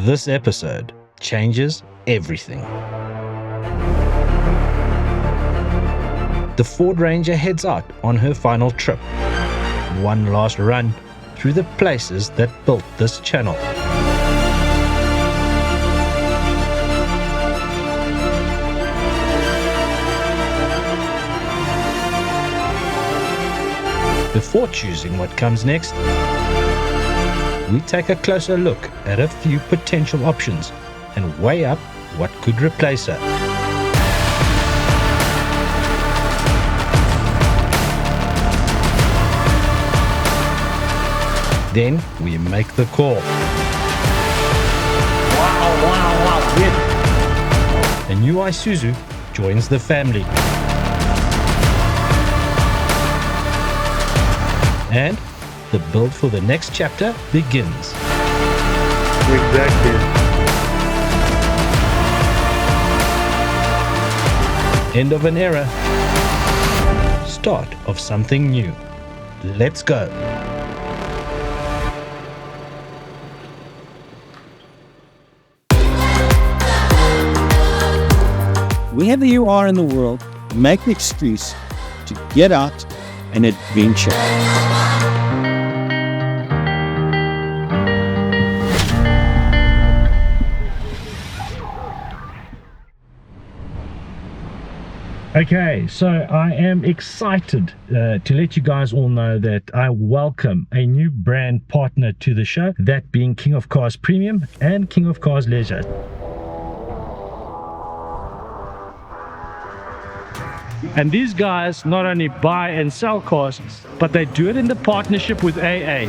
This episode changes everything. The Ford Ranger heads out on her final trip. One last run through the places that built this channel. Before choosing what comes next, we take a closer look at a few potential options and weigh up what could replace her. Then we make the call. Wow, yes. A new Isuzu joins the family. And the build for the next chapter begins. Exactly. End of an era. Start of something new. Let's go. Wherever you are in the world, make the excuse to get out and adventure. Okay, so I am excited to let you guys all know that I welcome a new brand partner to the show, that being King of Cars Premium and King of Cars Leisure. And these guys not only buy and sell cars, but they do it in the partnership with AA.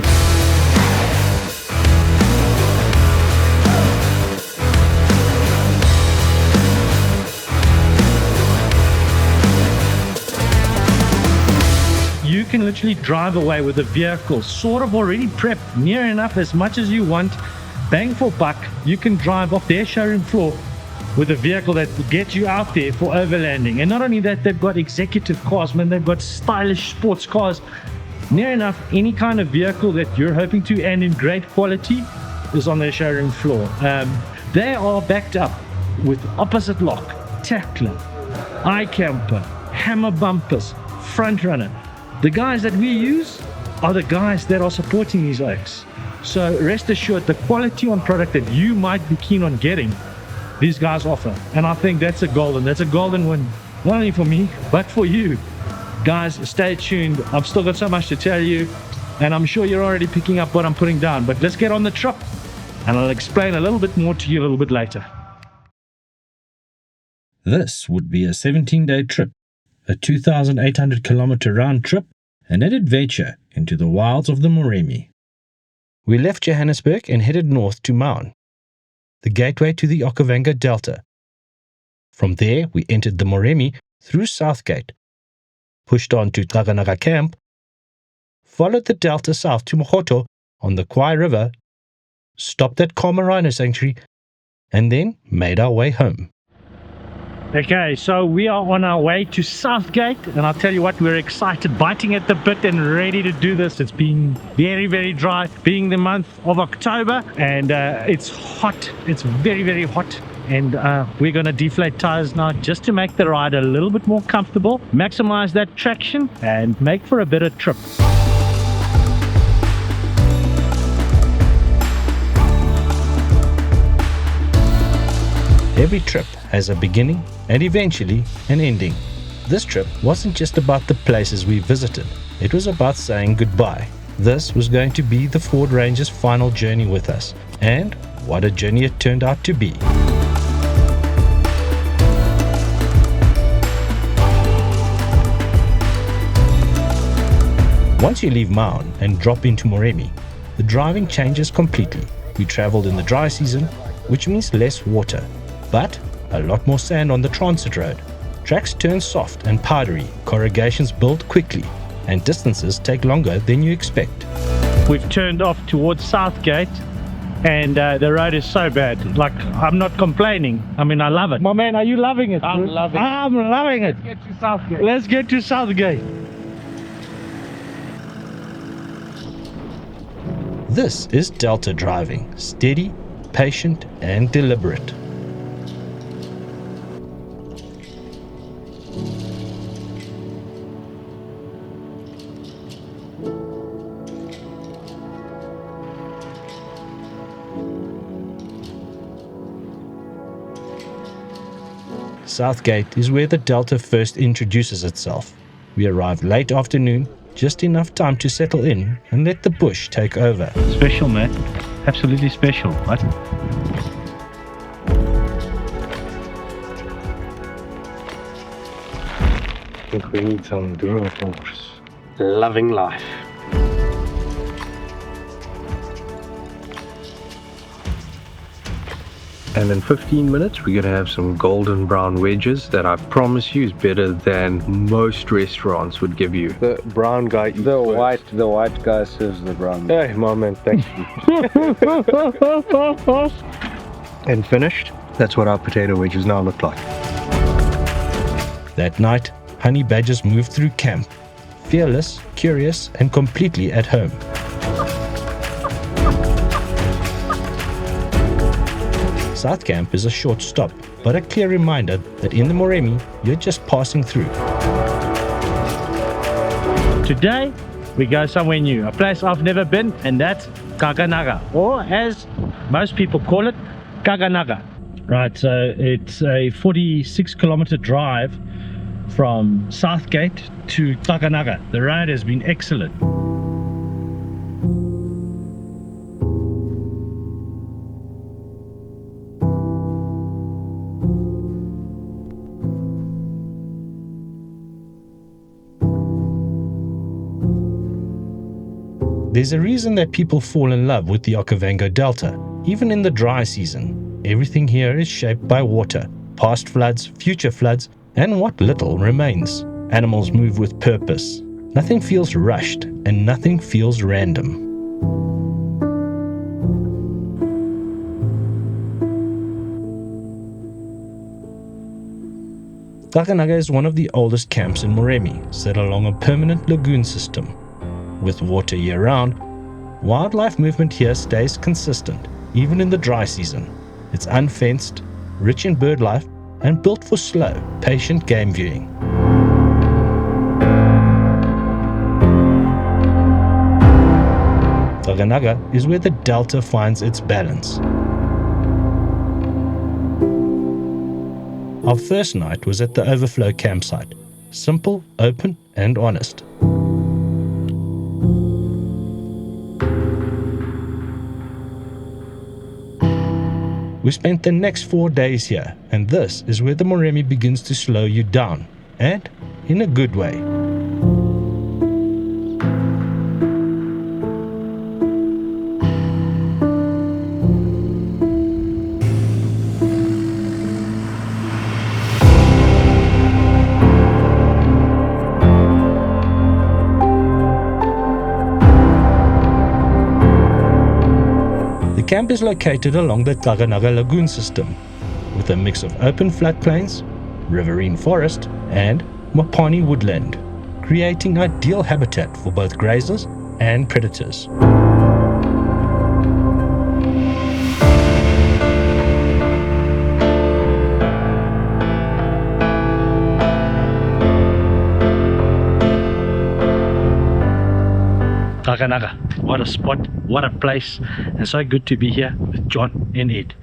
You can literally drive away with a vehicle sort of already prepped, near enough as much as you want, bang for buck. You can drive off their showroom floor with a vehicle that will get you out there for overlanding. And not only that, they've got executive cars, man, they've got stylish sports cars. Near enough, any kind of vehicle that you're hoping to and in great quality is on their showroom floor. They are backed up with opposite lock, TAKLA, iCamper, hammer bumpers, front runner. The guys that we use are the guys that are supporting these oaks. So rest assured, the quality on product that you might be keen on getting, these guys offer. And I think that's a golden win, not only for me, but for you. Guys, stay tuned. I've still got so much to tell you, and I'm sure you're already picking up what I'm putting down. But let's get on the trip, and I'll explain a little bit more to you a little bit later. This would be a 17-day trip, a 2,800 kilometer round trip, and an adventure into the wilds of the Moremi. We left Johannesburg and headed north to Maun, the gateway to the Okavango Delta. From there, we entered the Moremi through Southgate, pushed on to Taganaga Camp, followed the Delta south to Mohoto on the Khwai River, stopped at Rhino Sanctuary, and then made our way home. Okay, so we are on our way to Southgate, and I'll tell you what, we're excited, biting at the bit and ready to do this. It's been very, very dry, being the month of October, and it's hot. It's very, very hot, and we're going to deflate tires now just to make the ride a little bit more comfortable, maximize that traction, and make for a better trip. Every trip has a beginning and eventually an ending. This trip wasn't just about the places we visited, it was about saying goodbye. This was going to be the Ford Ranger's final journey with us, and what a journey it turned out to be. Once you leave Maun and drop into Moremi, the driving changes completely. We traveled in the dry season, which means less water, but a lot more sand on the transit road. Tracks turn soft and powdery, corrugations build quickly, and distances take longer than you expect. We've turned off towards Southgate, and the road is so bad. Like, I'm not complaining. I mean, I love it. My man, are you loving it? I'm loving it. I'm loving it. Let's get to Southgate. Let's get to Southgate. This is Delta driving. Steady, patient and deliberate. Southgate is where the Delta first introduces itself. We arrived late afternoon, just enough time to settle in and let the bush take over. Special, man. Absolutely special. What? I think we need some duraforce. Loving life. And in 15 minutes, we're going to have some golden brown wedges that I promise you is better than most restaurants would give you. The brown guy eats The first. white guy serves the brown. Hey, my man, thank you. And finished. That's what our potato wedges now look like. That night, honey badgers moved through camp, fearless, curious, and completely at home. South Camp is a short stop, but a clear reminder that in the Moremi, you're just passing through. Today, we go somewhere new, a place I've never been, and that's Kakanaga, or as most people call it, Kakanaga. Right, so it's a 46-kilometer drive from Southgate to Kakanaga. The road has been excellent. There's a reason that people fall in love with the Okavango Delta. Even in the dry season, everything here is shaped by water, past floods, future floods, and what little remains. Animals move with purpose. Nothing feels rushed, and nothing feels random. Kakanaga is one of the oldest camps in Moremi, set along a permanent lagoon system. With water year-round, wildlife movement here stays consistent, even in the dry season. It's unfenced, rich in bird life, and built for slow, patient game viewing. Kakanaga is where the Delta finds its balance. Our first night was at the overflow campsite. Simple, open, and honest. We spent the next 4 days here, and this is where the Moremi begins to slow you down, and in a good way. The camp is located along the Kakanaga lagoon system, with a mix of open floodplains, riverine forest, and mopane woodland, creating ideal habitat for both grazers and predators. Kakanaga, what a spot, what a place, and so good to be here with John and Ed.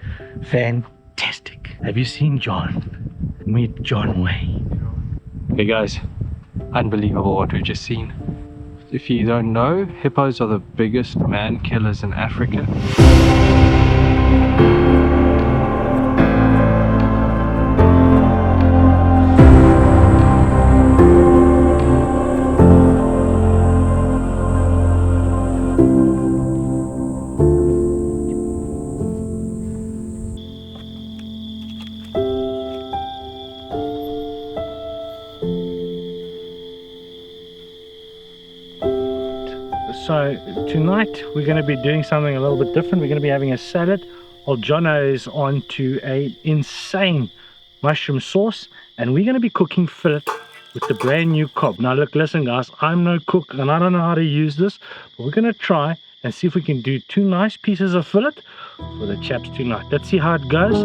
Fantastic. Have you seen John? Meet John Way. Hey guys, unbelievable what we've just seen. If you don't know, hippos are the biggest man killers in Africa. So tonight we're going to be doing something a little bit different. We're going to be having a salad. Old Jono is on to an insane mushroom sauce, and we're going to be cooking fillet with the brand new cob. Now look, listen guys, I'm no cook and I don't know how to use this, but we're going to try and see if we can do 2 nice pieces of fillet for the chaps tonight. Let's see how it goes.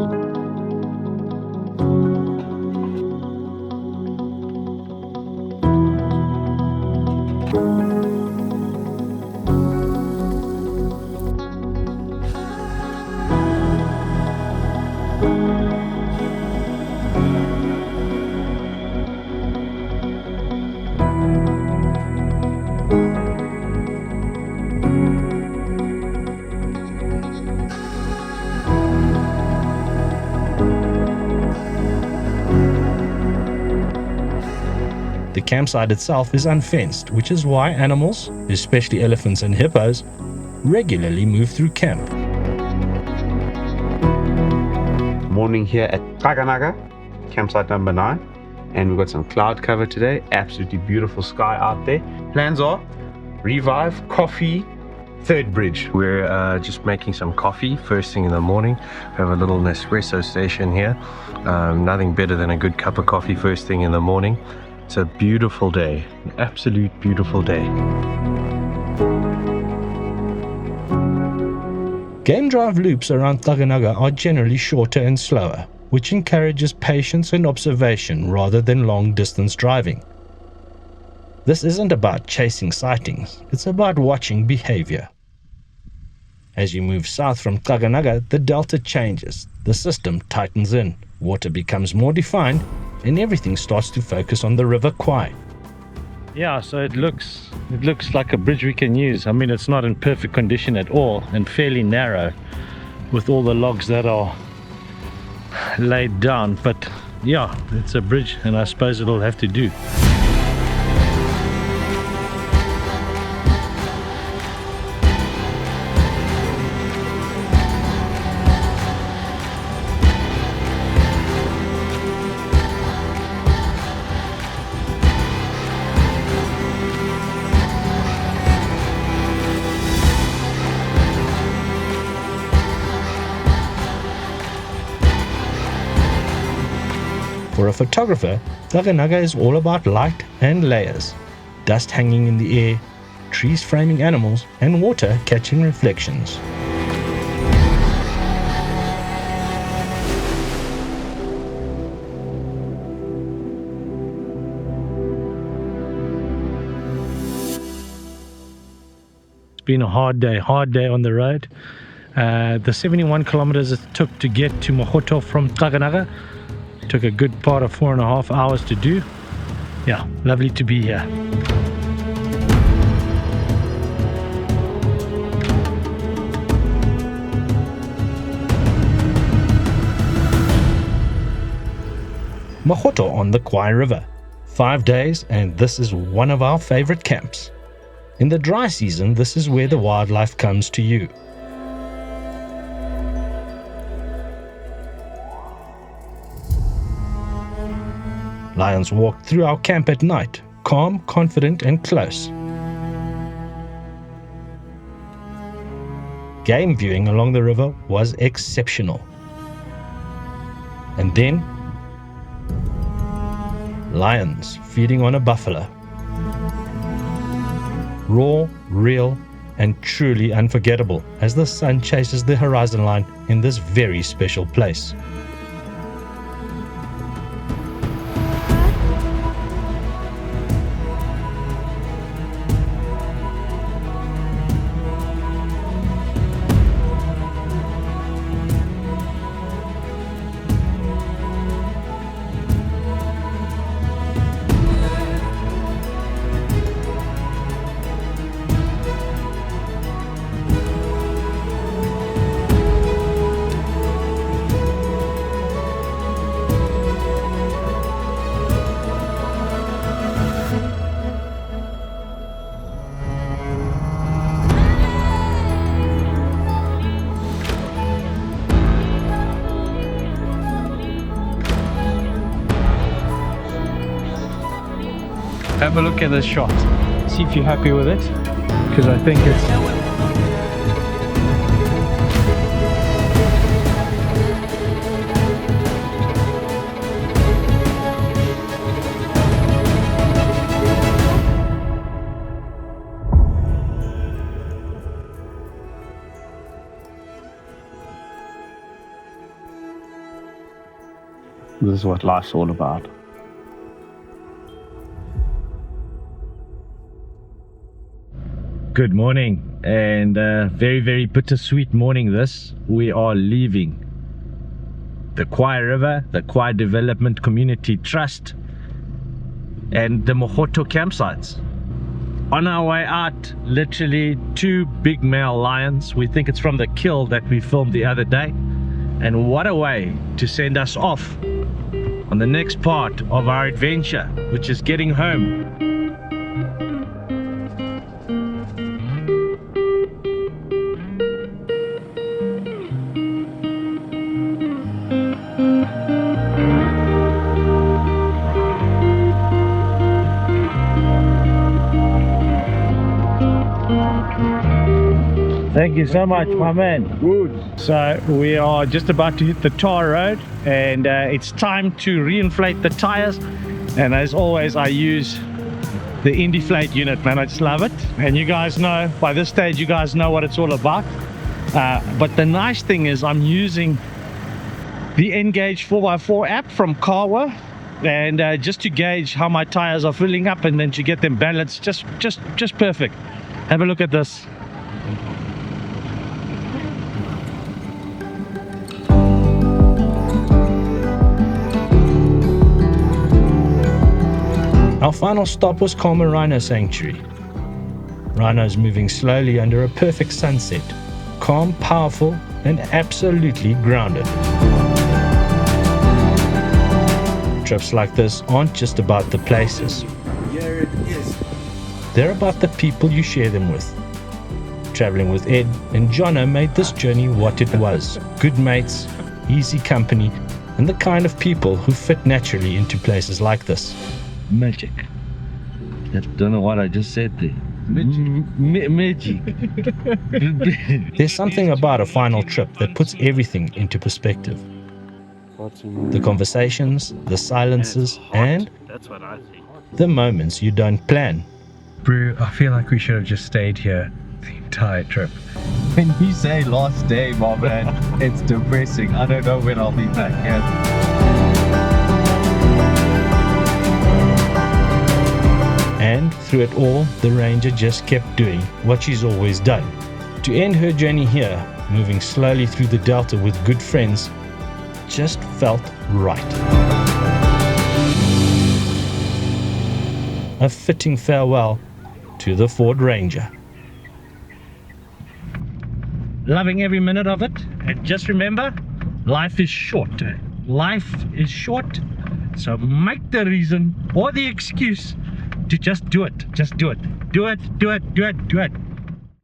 The campsite itself is unfenced, which is why animals, especially elephants and hippos, regularly move through camp. Morning here at TAKLA, campsite number 9, and we've got some cloud cover today. Absolutely beautiful sky out there. Plans are revive, coffee, third bridge. We're just making some coffee first thing in the morning. We have a little Nespresso station here. Nothing better than a good cup of coffee first thing in the morning. It's a beautiful day, an absolute beautiful day. Game drive loops around TAKLA are generally shorter and slower, which encourages patience and observation rather than long distance driving. This isn't about chasing sightings, it's about watching behavior. As you move south from TAKLA, the delta changes, the system tightens in, water becomes more defined, and everything starts to focus on the river Khwai. Yeah, so it looks like a bridge we can use. I mean, it's not in perfect condition at all and fairly narrow with all the logs that are laid down, but yeah, it's a bridge and I suppose it'll have to do. For a photographer, TAKLA is all about light and layers, dust hanging in the air, trees framing animals, and water catching reflections. It's been a hard day on the road. The 71 kilometers it took to get to Mohoto from TAKLA took a good part of 4.5 hours to do. Yeah, lovely to be here. Mohoto on the Khwai River. 5 days, and this is one of our favorite camps. In the dry season, this is where the wildlife comes to you. Lions walked through our camp at night, calm, confident, and close. Game viewing along the river was exceptional. And then, lions feeding on a buffalo. Raw, real, and truly unforgettable as the sun chases the horizon line in this very special place. Have a look at this shot. See if you're happy with it, because I think it's This is what life's all about. Good morning, and very, very bittersweet morning this. We are leaving the Khwai River, the Khwai Development Community Trust, and the Mohoto campsites. On our way out, literally 2 big male lions. We think it's from the kill that we filmed the other day. And what a way to send us off on the next part of our adventure, which is getting home. Thank you so much, my man. Good. So we are just about to hit the tar road, and it's time to reinflate the tires. And as always, I use the Indeflate unit, man. I just love it. And you guys know, by this stage, you guys know what it's all about. But the nice thing is I'm using the Engage 4x4 app from Carwa, and just to gauge how my tires are filling up and then to get them balanced just perfect. Have a look at this. Our final stop was Calmer Rhino Sanctuary. Rhino's moving slowly under a perfect sunset, calm, powerful, and absolutely grounded. Trips like this aren't just about the places. They're about the people you share them with. Traveling with Ed and Jono made this journey what it was. Good mates, easy company, and the kind of people who fit naturally into places like this. Magic. I don't know what I just said there. Magic. There's something about a final trip that puts everything into perspective. The conversations, the silences, and the moments you don't plan. Brew, I feel like we should have just stayed here the entire trip. When you say last day, my man, it's depressing. I don't know when I'll be back here. And through it all, the Ranger just kept doing what she's always done. To end her journey here, moving slowly through the Delta with good friends, just felt right. A fitting farewell to the Ford Ranger. Loving every minute of it. And just remember, life is short. Life is short. So make the reason or the excuse to just do it. Just do it. Do it, do it, do it, do it.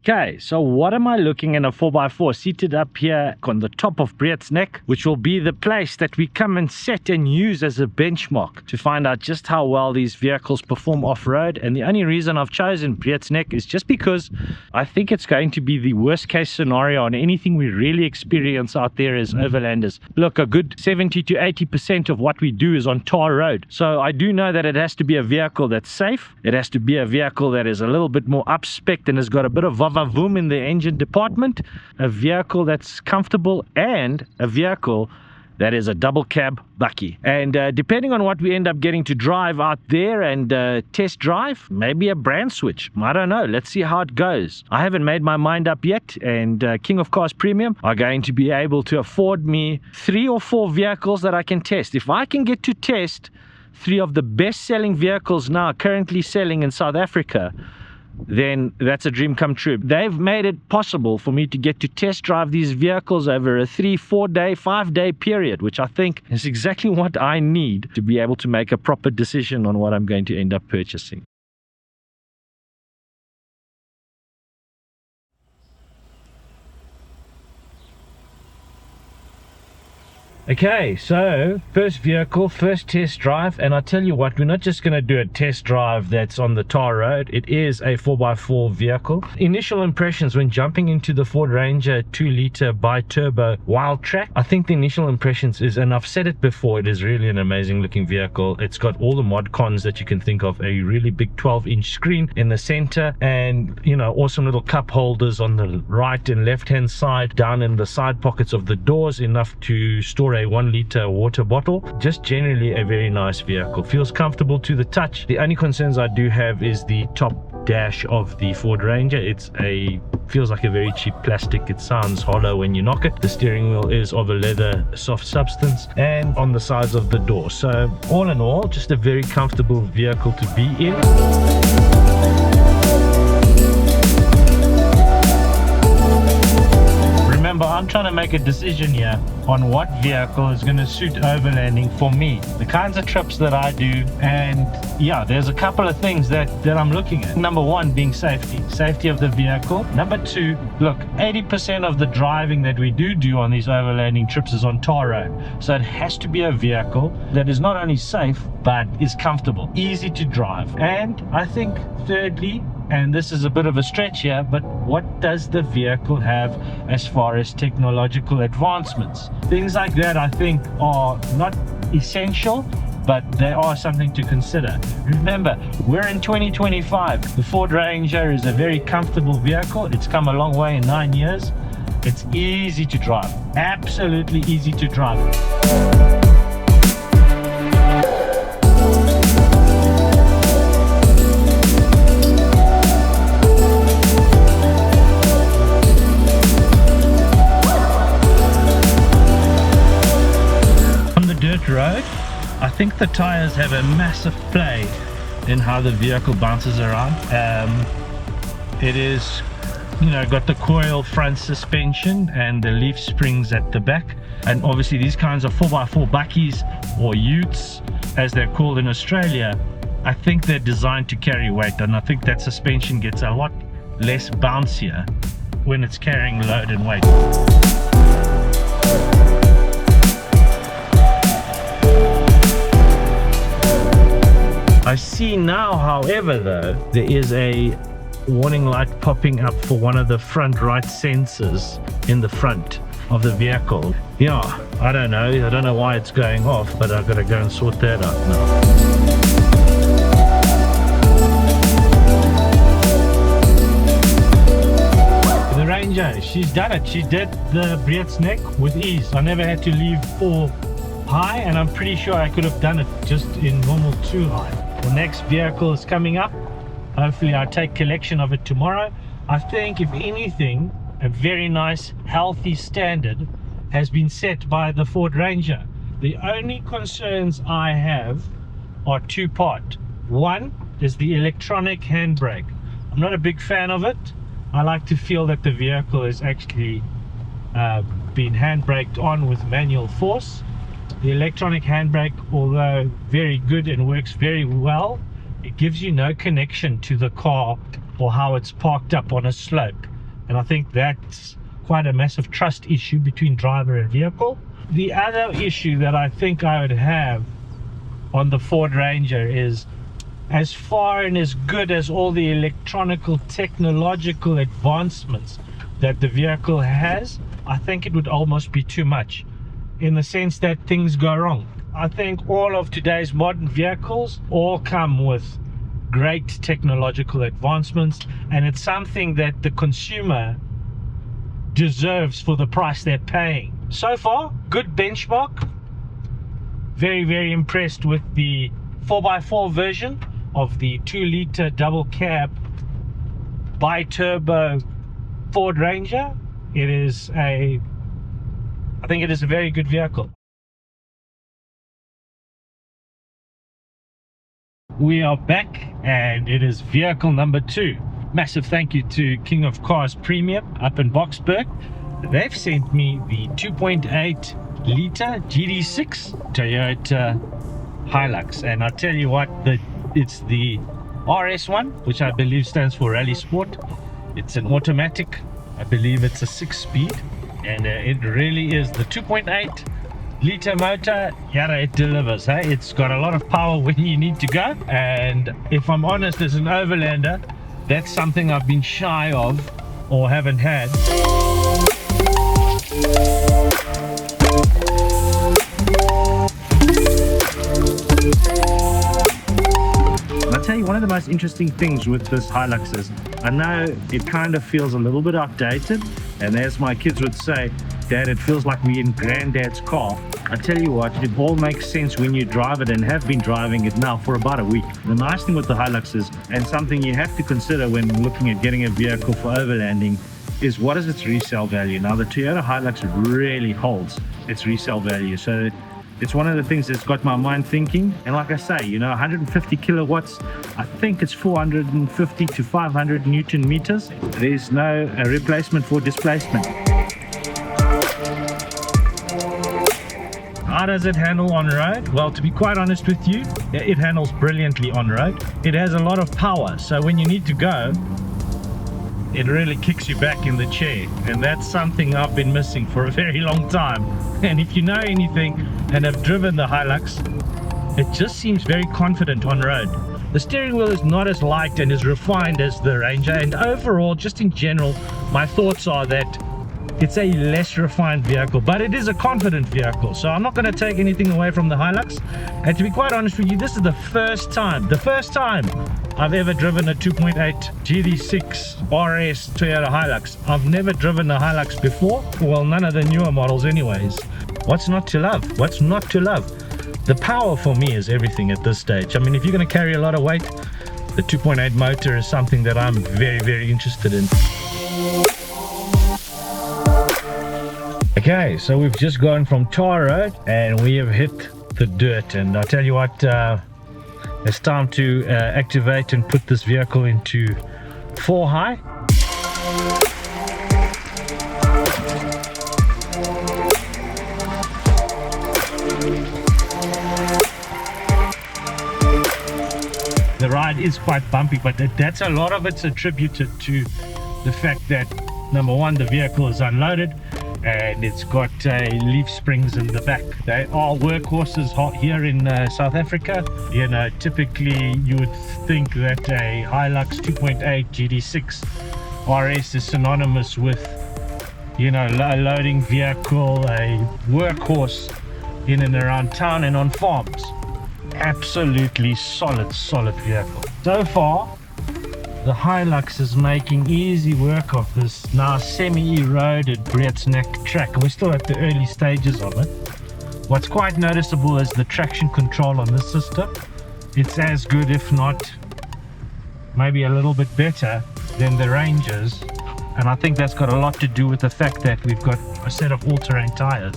Okay, so what am I looking in a 4x4 seated up here on the top of Breed's Neck, which will be the place that we come and set and use as a benchmark to find out just how well these vehicles perform off-road. And the only reason I've chosen Breed's Neck is just because I think it's going to be the worst case scenario on anything we really experience out there as overlanders. Look, a good 70 to 80% of what we do is on tar road. So I do know that it has to be a vehicle that's safe. It has to be a vehicle that is a little bit more up-spec'd and has got a bit of vavoom in the engine department, a vehicle that's comfortable, and a vehicle that is a double cab bucky. And depending on what we end up getting to drive out there and test drive, maybe a brand switch. I don't know. Let's see how it goes. I haven't made my mind up yet, and King of Cars Premium are going to be able to afford me 3 or 4 vehicles that I can test. If I can get to test 3 of the best-selling vehicles now currently selling in South Africa, then that's a dream come true. They've made it possible for me to get to test drive these vehicles over a 3, 4 day, 5 day period, which I think is exactly what I need to be able to make a proper decision on what I'm going to end up purchasing. Okay, so first vehicle, first test drive, and I tell you what, we're not just going to do a test drive that's on the tar road. It is a 4x4 vehicle. Initial impressions when jumping into the Ford Ranger 2-litre bi-turbo wild track, I think the initial impressions is, and I've said it before, it is really an amazing looking vehicle. It's got all the mod cons that you can think of, a really big 12-inch screen in the center, and you know, awesome little cup holders on the right and left hand side, down in the side pockets of the doors, enough to store for a 1 liter water bottle. Just generally a very nice vehicle, feels comfortable to the touch. The only concerns I do have is the top dash of the Ford Ranger. Feels like a very cheap plastic. It sounds hollow when you knock it. The steering wheel is of a leather soft substance, and on the sides of the door. So all in all, just a very comfortable vehicle to be in. Remember, I'm trying to make a decision here on what vehicle is going to suit overlanding for me, the kinds of trips that I do, and yeah, there's a couple of things that I'm looking at. Number one being safety of the vehicle. Number two, look, 80% of the driving that we do on these overlanding trips is on tar road, so it has to be a vehicle that is not only safe but is comfortable, easy to drive. And I think thirdly, and this is a bit of a stretch here, but what does the vehicle have as far as technological advancements? Things like that I think are not essential, but they are something to consider. Remember, we're in 2025. The Ford Ranger is a very comfortable vehicle. It's come a long way in 9 years. It's easy to drive, absolutely easy to drive. Road, I think the tires have a massive play in how the vehicle bounces around. It is, you know, got the coil front suspension and the leaf springs at the back, and obviously these kinds of 4x4 buckies, or utes as they're called in Australia, I think they're designed to carry weight, and I think that suspension gets a lot less bouncier when it's carrying load and weight. I see now, however, though, there is a warning light popping up for one of the front right sensors in the front of the vehicle. Yeah, I don't know why it's going off, but I've got to go and sort that out now. The Ranger, she's done it. She did the Breed's Neck with ease. I never had to leave 4 high, and I'm pretty sure I could have done it just in normal 2 high. The next vehicle is coming up. Hopefully I'll take collection of it tomorrow. I think, if anything, a very nice healthy standard has been set by the Ford Ranger. The only concerns I have are two-part. One is the electronic handbrake. I'm not a big fan of it. I like to feel that the vehicle is actually been handbraked on with manual force. The electronic handbrake, although very good and works very well, it gives you no connection to the car or how it's parked up on a slope. And I think that's quite a massive trust issue between driver and vehicle. The other issue that I think I would have on the Ford Ranger is, as far and as good as all the electronical technological advancements that the vehicle has, I think it would almost be too much, in the sense that things go wrong. I think all of today's modern vehicles all come with great technological advancements, and it's something that the consumer deserves for the price they're paying. So far, good benchmark. Very, very impressed with the 4x4 version of the 2 liter double cab bi-turbo Ford Ranger. I think it is a very good vehicle. We are back, and it is vehicle number 2. Massive thank you to King of Cars Premium up in Boksburg. They've sent me the 2.8 liter GD6 Toyota Hilux, and I'll tell you what, it's the RS1, which I believe stands for Rally Sport. It's an automatic. I believe it's a 6-speed. And it really is the 2.8 liter motor. Yada, it delivers. Hey, it's got a lot of power when you need to go. And if I'm honest, as an overlander, that's something I've been shy of or haven't had. I'll tell you, one of the most interesting things with this Hilux is, I know it kind of feels a little bit outdated, and as my kids would say, Dad, it feels like we're in Granddad's car. I tell you what, it all makes sense when you drive it, and have been driving it now for about a week. The nice thing with the Hilux is, and something you have to consider when looking at getting a vehicle for overlanding, is what is its resale value. Now the Toyota Hilux really holds its resale value, so it's one of the things that's got my mind thinking. And like I say, you know, 150 kilowatts, I think it's 450 to 500 Newton meters. There's no replacement for displacement. How does it handle on road? Well, to be quite honest with you, it handles brilliantly on road. It has a lot of power, so when you need to go, it really kicks you back in the chair, and that's something I've been missing for a very long time. And if you know anything and have driven the Hilux, it just seems very confident on road. The steering wheel is not as light and as refined as the Ranger, and overall, just in general, my thoughts are that it's a less refined vehicle, but it is a confident vehicle. So I'm not going to take anything away from the Hilux. And to be quite honest with you, this is the first time I've ever driven a 2.8 GD6 RS Toyota Hilux. I've never driven a Hilux before. Well, none of the newer models anyways. What's not to love? What's not to love? The power for me is everything at this stage. I mean, if you're going to carry a lot of weight, the 2.8 motor is something that I'm very, very interested in. Okay, so we've just gone from tar road and we have hit the dirt, and I'll tell you what, it's time to activate and put this vehicle into 4 high. The ride is quite bumpy, but that's a lot of it's attributed to the fact that, number one, the vehicle is unloaded and it's got leaf springs in the back. They are workhorses here in South Africa. You know, typically you would think that a Hilux 2.8 GD6 RS is synonymous with, you know, a loading vehicle, a workhorse in and around town and on farms. Absolutely solid vehicle. So far, the Hilux is making easy work of this now semi-eroded Breed's Neck track. We're still at the early stages of it. What's quite noticeable is the traction control on this system. It's as good, if not maybe a little bit better than the Rangers, and I think that's got a lot to do with the fact that we've got a set of all-terrain tires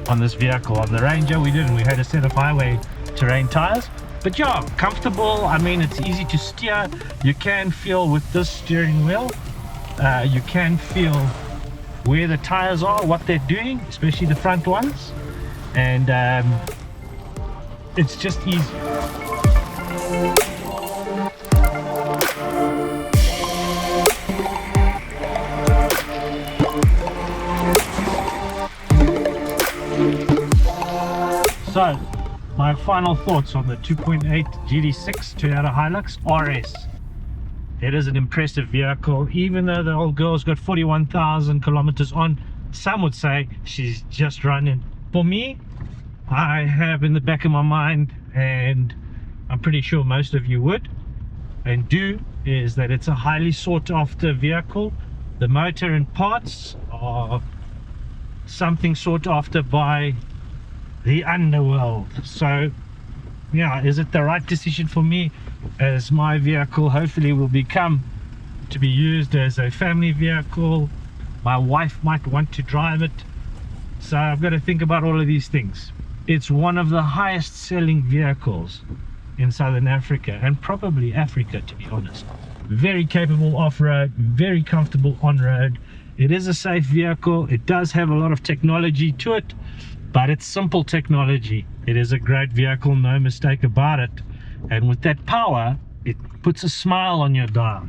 on this vehicle. On the Ranger we didn't, we had a set of highway terrain tires. But yeah, comfortable. I mean, it's easy to steer. You can feel with this steering wheel, you can feel where the tires are, what they're doing, especially the front ones, and it's just easy. So, my final thoughts on the 2.8 GD6 Toyota Hilux RS. It is an impressive vehicle, even though the old girl's got 41,000 kilometers on. Some would say she's just running. For me, I have in the back of my mind, and I'm pretty sure most of you would and do, is that it's a highly sought after vehicle. The motor and parts are something sought after by the underworld. So yeah, is it the right decision for me, as my vehicle hopefully will become to be used as a family vehicle? My wife might want to drive it, so I've got to think about all of these things. It's one of the highest selling vehicles in Southern Africa, and probably Africa, to be honest. Very capable off-road, very comfortable on-road. It is a safe vehicle. It does have a lot of technology to it, but it's simple technology. It is a great vehicle, no mistake about it. And with that power, it puts a smile on your dial.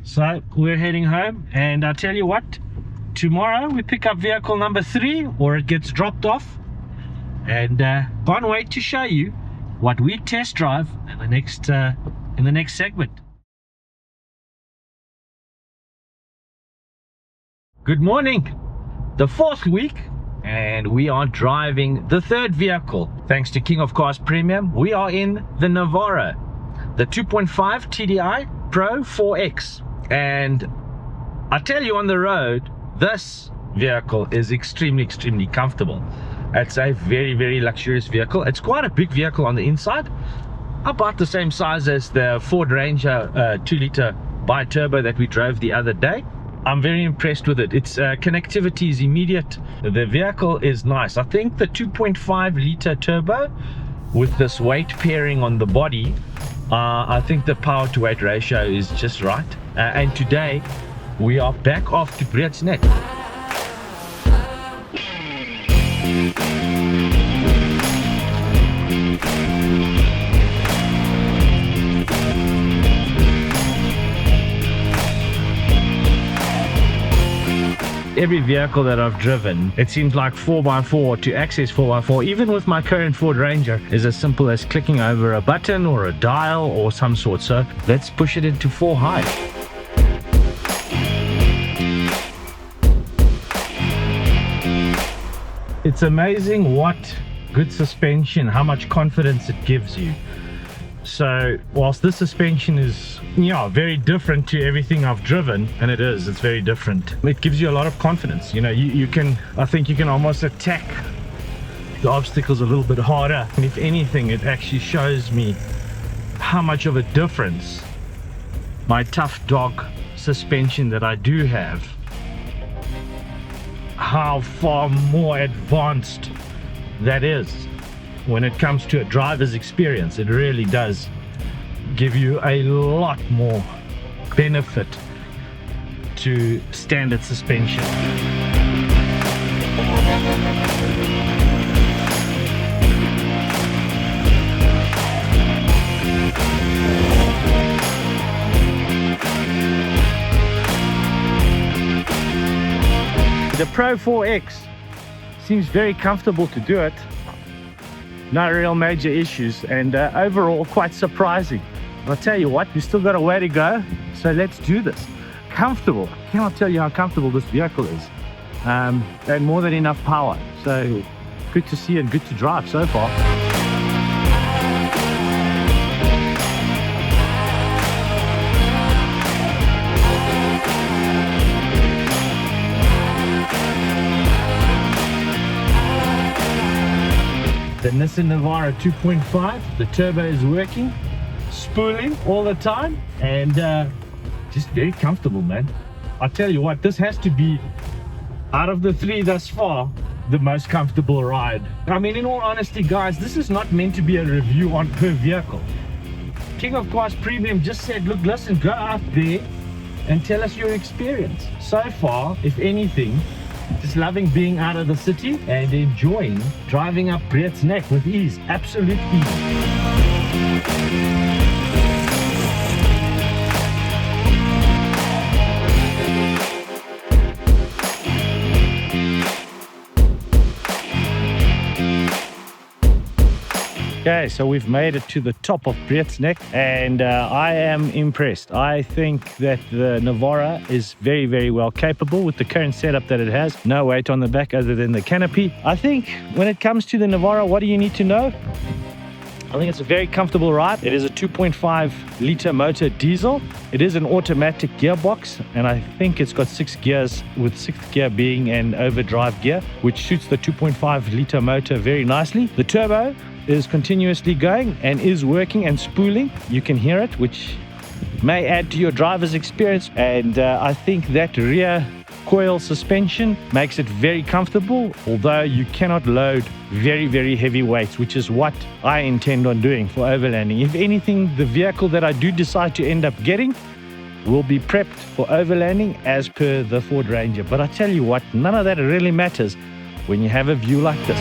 So we're heading home, and I tell you what, tomorrow we pick up vehicle number 3, or it gets dropped off, and can't wait to show you what we test drive in the next segment. Good morning. The 4th week, and we are driving the 3rd vehicle. Thanks to King of Cars Premium, we are in the Navara, the 2.5 TDI Pro 4X. And I tell you, on the road, this vehicle is extremely comfortable. It's a very, very luxurious vehicle. It's quite a big vehicle on the inside, about the same size as the Ford Ranger 2-liter bi-turbo that we drove the other day. I'm very impressed with it. Its connectivity is immediate. The vehicle is nice. I think the 2.5-liter turbo with this weight pairing on the body, I think the power to weight ratio is just right. And today we are back off to Breed's Neck. Every vehicle that I've driven, it seems like 4x4, to access 4x4, even with my current Ford Ranger, is as simple as clicking over a button or a dial or some sort. So let's push it into 4 high. It's amazing what good suspension, how much confidence it gives you. So whilst this suspension is, yeah, very different to everything I've driven, and it's very different, it gives you a lot of confidence. You know, you can, I think you can almost attack the obstacles a little bit harder. And if anything, it actually shows me how much of a difference my tough dog suspension that I do have, how far more advanced that is when it comes to a driver's experience. It really does give you a lot more benefit to standard suspension. The Pro 4X seems very comfortable to do it. No real major issues, and overall quite surprising. I'll tell you what, we still got a way to go, so let's do this. Comfortable. I cannot tell you how comfortable this vehicle is, and more than enough power. So good to see and good to drive so far. The Nissan Navara 2.5, the turbo is working, spooling all the time, and just very comfortable, man. I tell you what, this has to be, out of the 3 thus far, the most comfortable ride. I mean, in all honesty, guys, this is not meant to be a review on per vehicle. King of Cars Premium just said, look, listen, go out there and tell us your experience. So far, if anything, just loving being out of the city and enjoying driving up Breed's Neck with ease, absolute ease. Okay, so we've made it to the top of Breed's Neck, and I am impressed. I think that the Navara is very, very well capable with the current setup that it has. No weight on the back other than the canopy. I think when it comes to the Navara, what do you need to know? I think it's a very comfortable ride. It is a 2.5-liter motor diesel. It is an automatic gearbox, and I think it's got 6 gears, with 6th gear being an overdrive gear, which suits the 2.5-liter motor very nicely. The turbo is continuously going and is working and spooling. You can hear it, which may add to your driver's experience. And I think that rear coil suspension makes it very comfortable, although you cannot load very, very heavy weights, which is what I intend on doing for overlanding. If anything, the vehicle that I do decide to end up getting will be prepped for overlanding as per the Ford Ranger. But I tell you what, none of that really matters when you have a view like this.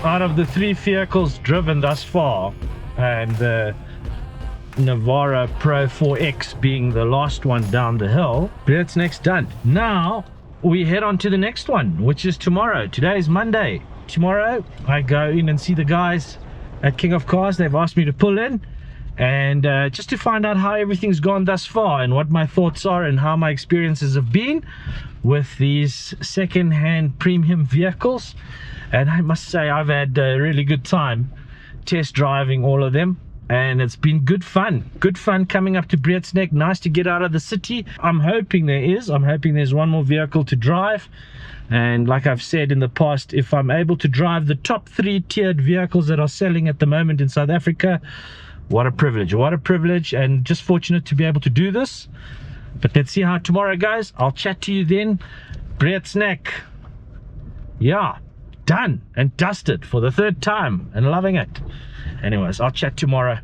Out of the 3 vehicles driven thus far, and the Navara Pro 4X being the last one down the hill, Breed's Neck's done. Now we head on to the next one, which is tomorrow. Today is Monday. Tomorrow I go in and see the guys at King of Cars. They've asked me to pull in and just to find out how everything's gone thus far and what my thoughts are and how my experiences have been with these second-hand premium vehicles. And I must say I've had a really good time test driving all of them, and it's been good fun coming up to Breedsneck. Nice to get out of the city. I'm hoping there's one more vehicle to drive, and like I've said in the past, if I'm able to drive the top 3 tiered vehicles that are selling at the moment in South Africa, what a privilege, and just fortunate to be able to do this. But let's see how tomorrow goes. I'll chat to you then. Breedsneck, yeah, done and dusted for the 3rd time and loving it. Anyways, I'll chat tomorrow.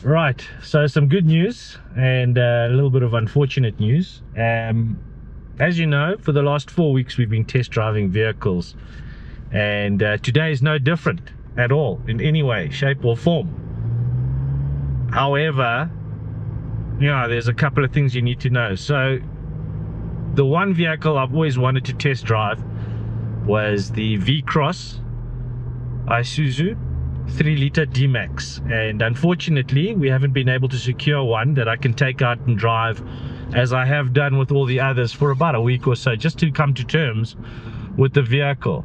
Right, so some good news and a little bit of unfortunate news. As you know, for the last 4 weeks we've been test driving vehicles, and today is no different at all in any way, shape or form. However, there's a couple of things you need to know. So the one vehicle I've always wanted to test drive was the VCross Isuzu 3-litre D-Max, and unfortunately we haven't been able to secure one that I can take out and drive, as I have done with all the others, for about a week or so, just to come to terms with the vehicle.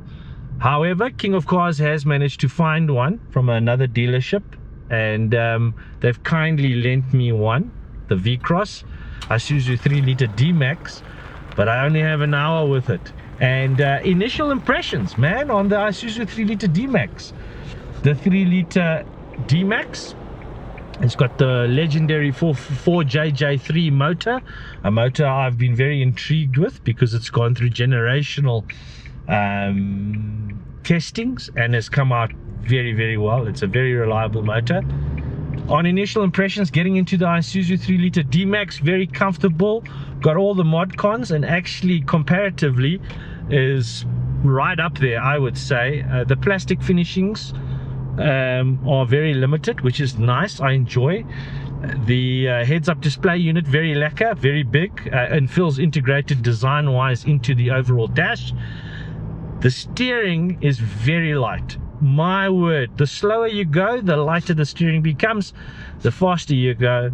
However, King of Cars has managed to find one from another dealership, and they've kindly lent me one, the VCross Isuzu 3-litre D-Max, but I only have an hour with it. And initial impressions, man, on the Isuzu 3-litre D-Max. The 3-litre D-Max, it's got the legendary 4JJ3 motor, a motor I've been very intrigued with because it's gone through generational testings and has come out very, very well. It's a very reliable motor. On initial impressions, getting into the Isuzu 3-litre D-Max, very comfortable, got all the mod cons, and actually comparatively is right up there, I would say. The plastic finishings are very limited, which is nice. I enjoy the heads-up display unit, very lacquer, very big, and feels integrated design wise into the overall dash. The steering is very light. My word, the slower you go, the lighter the steering becomes. The faster you go,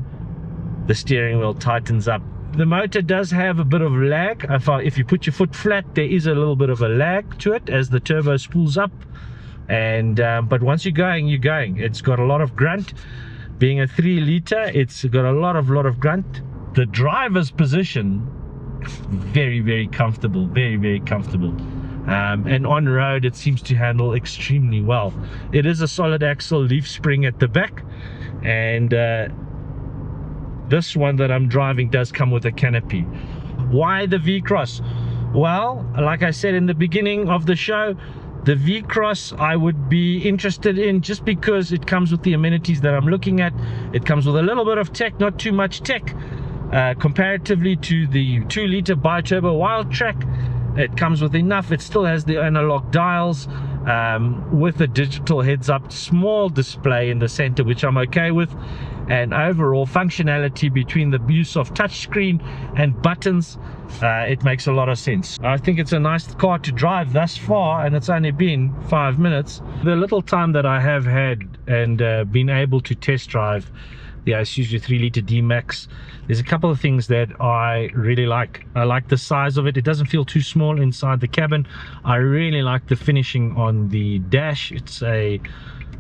the steering wheel tightens up. The motor does have a bit of lag. If you put your foot flat, there is a little bit of a lag to it as the turbo spools up. And but once you're going, you're going. It's got a lot of grunt. Being a 3-litre, it's got a lot of grunt. The driver's position, very, very comfortable, very, very comfortable. And on road it seems to handle extremely well. It is a solid axle leaf spring at the back, and this one that I'm driving does come with a canopy. Why the VCross? Well, like I said in the beginning of the show, the VCross I would be interested in just because it comes with the amenities that I'm looking at. It comes with a little bit of tech, not too much tech, comparatively to the 2-litre bi-turbo Wildtrak. It comes with enough. It still has the analog dials with a digital heads-up small display in the center, which I'm okay with, and overall functionality between the use of touchscreen and buttons, it makes a lot of sense. I think it's a nice car to drive thus far, and it's only been 5 minutes. The little time that I have had and been able to test drive the Isuzu 3-litre D-Max, there's a couple of things that I really like. I like the size of it. It doesn't feel too small inside the cabin. I really like the finishing on the dash.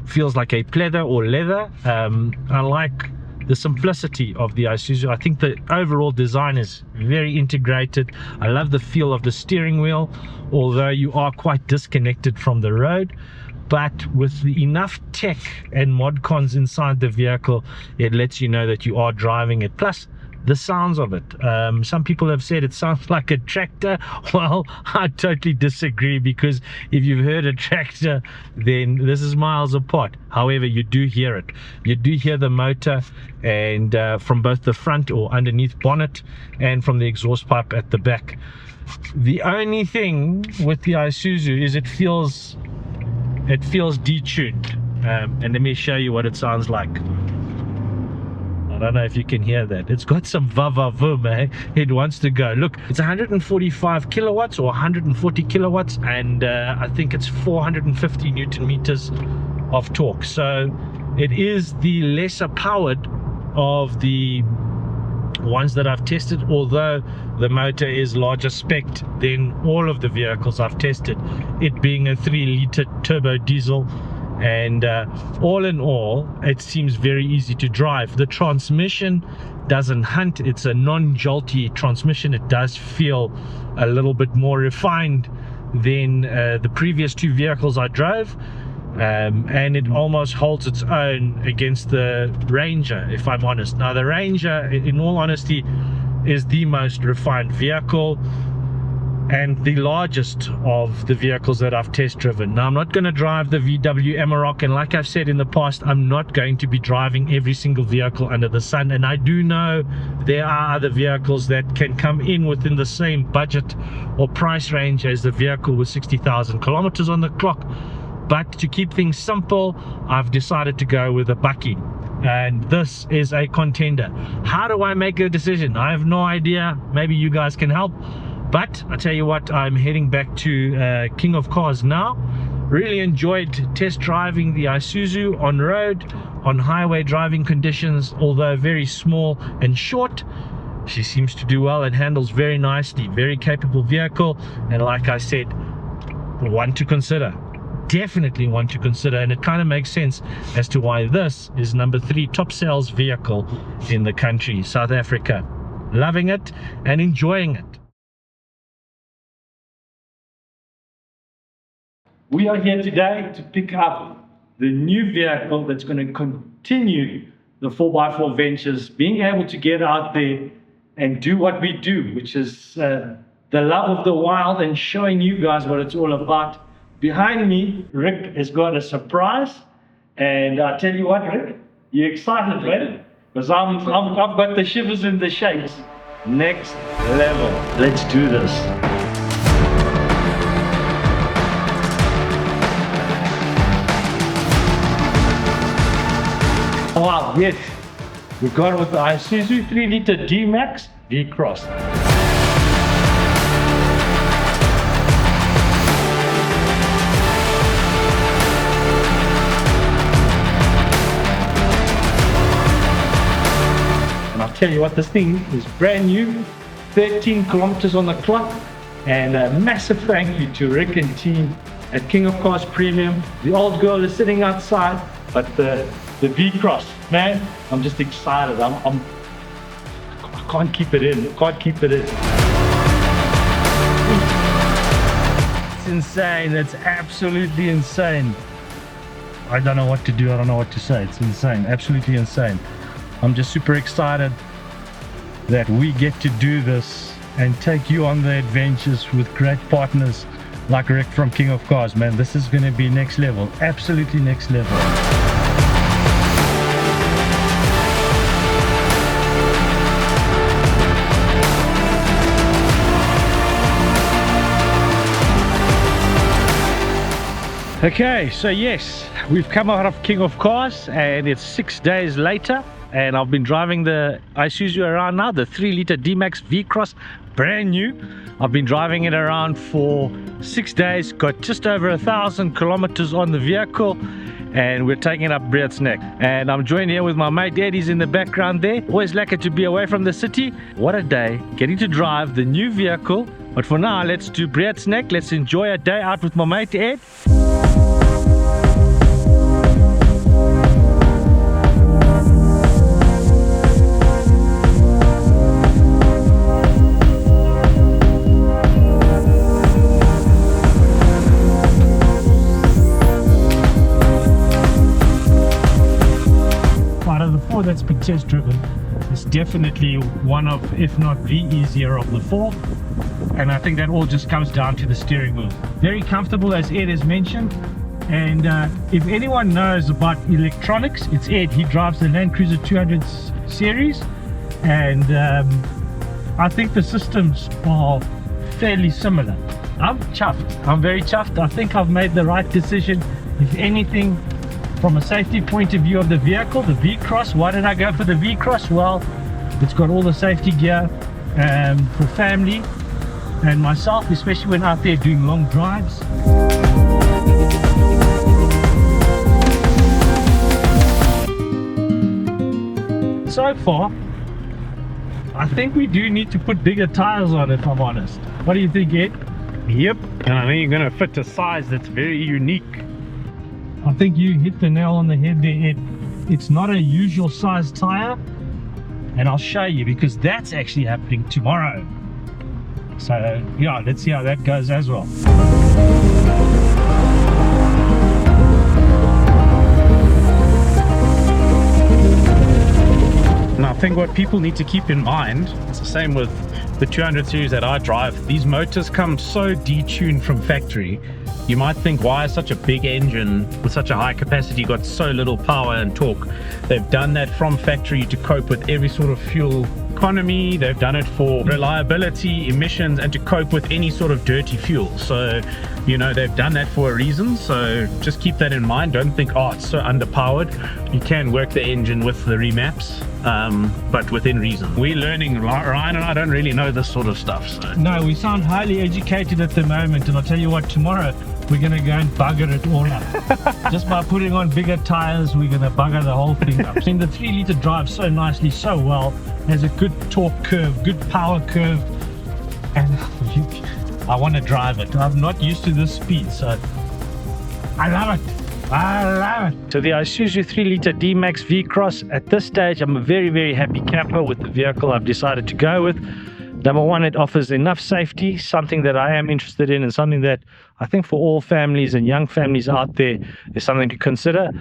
Feels like a pleather or leather. I like the simplicity of the Isuzu. I think the overall design is very integrated. I love the feel of the steering wheel, although you are quite disconnected from the road. But with enough tech and mod cons inside the vehicle, it lets you know that you are driving it. Plus the sounds of it, some people have said it sounds like a tractor. Well, I totally disagree, because if you've heard a tractor, then this is miles apart. However, you do hear it. You do hear the motor, and from both the front or underneath bonnet and from the exhaust pipe at the back. The only thing with the Isuzu is it feels detuned, and let me show you what it sounds like. don't know if you can hear that. It's got some va-va-voom, eh? It wants to go. Look, it's 145 kilowatts or 140 kilowatts, and I think it's 450 Newton meters of torque. So it is the lesser powered of the ones that I've tested, although the motor is larger spec than all of the vehicles I've tested, it being a 3-liter turbo diesel. And all in all, it seems very easy to drive. The transmission doesn't hunt. It's a non-jolty transmission. It does feel a little bit more refined than the previous 2 vehicles I drove. And it almost holds its own against the Ranger, if I'm honest. Now the Ranger, in all honesty, is the most refined vehicle and the largest of the vehicles that I've test driven. Now I'm not going to drive the VW Amarok, and like I've said in the past, I'm not going to be driving every single vehicle under the sun. And I do know there are other vehicles that can come in within the same budget or price range as the vehicle with 60,000 kilometers on the clock. But to keep things simple, I've decided to go with a bakkie, and this is a contender. How do I make a decision? I have no idea. Maybe you guys can help. But I tell you what, I'm heading back to King of Cars now. Really enjoyed test driving the Isuzu on road, on highway driving conditions, although very small and short. She seems to do well and handles very nicely. Very capable vehicle, and like I said, one to consider. Definitely one to consider, and it kind of makes sense as to why this is number 3 top sales vehicle in the country, South Africa. Loving it and enjoying it. We are here today to pick up the new vehicle that's going to continue the 4x4 Ventures, being able to get out there and do what we do, which is the love of the wild and showing you guys what it's all about. Behind me, Rick has got a surprise, and I tell you what, Rick, you excited, right? Because I've got the shivers and the shakes. Next level. Let's do this. Wow, yes, we got it with the Isuzu 3-liter D-Max VCross. And I'll tell you what, this thing is brand new, 13 kilometers on the clock, and a massive thank you to Rick and team at King of Cars Premium. The old girl is sitting outside, but the VCross, man, I'm just excited. I can't keep it in. Can't keep it in. It's insane. It's absolutely insane. I don't know what to do. I don't know what to say. It's insane. Absolutely insane. I'm just super excited that we get to do this and take you on the adventures with great partners like Rick from King of Cars. Man, this is going to be next level. Absolutely next level. Okay, so yes, we've come out of King of Cars and it's 6 days later, and I've been driving the Isuzu around now, the 3-liter D-Max VCross, brand new. I've been driving it around for 6 days, got just over 1,000 kilometers on the vehicle, and we're taking it up Breed's Neck. And I'm joined here with my mate Eddie's in the background there. Always lucky to be away from the city. What a day, getting to drive the new vehicle. But for now, let's do Breed's Neck. Let's enjoy a day out with my mate Ed. That's been test driven. It's definitely one of, if not the easier of the 4, and I think that all just comes down to the steering wheel. Very comfortable, as Ed has mentioned, and if anyone knows about electronics, it's Ed. He drives the Land Cruiser 200 series, and I think the systems are fairly similar. I'm chuffed. I'm very chuffed. I think I've made the right decision. If anything, From a safety point of view of the vehicle, the VCross, why did I go for the VCross? Well, it's got all the safety gear for family and myself, especially when out there doing long drives. So far, I think we do need to put bigger tires on, if I'm honest. What do you think, Ed? Yep, and I think you're going to fit a size that's very unique. I think you hit the nail on the head there, Ed. It's not a usual size tire, and I'll show you because that's actually happening tomorrow. So yeah, let's see how that goes as well. And I think what people need to keep in mind, it's the same with the 200 series that I drive, these motors come so detuned from factory. You might think, why is such a big engine with such a high capacity got so little power and torque? They've done that from factory to cope with every sort of fuel economy. They've done it for reliability, emissions, and to cope with any sort of dirty fuel. So, you know, they've done that for a reason. So just keep that in mind. Don't think, oh, it's so underpowered. You can work the engine with the remaps, but within reason. We're learning. Ryan and I don't really know this sort of stuff. So. No, we sound highly educated at the moment, and I'll tell you what, tomorrow we're going to go and bugger it all up. Just by putting on bigger tires, we're going to bugger the whole thing up. And the 3-litre drives so nicely, so well, has a good torque curve, good power curve, and I want to drive it. I'm not used to this speed, so I love it. I love it. So the Isuzu 3-litre D-Max VCross, at this stage, I'm a very, very happy camper with the vehicle I've decided to go with. Number one, it offers enough safety, something that I am interested in and something that I think for all families and young families out there is something to consider.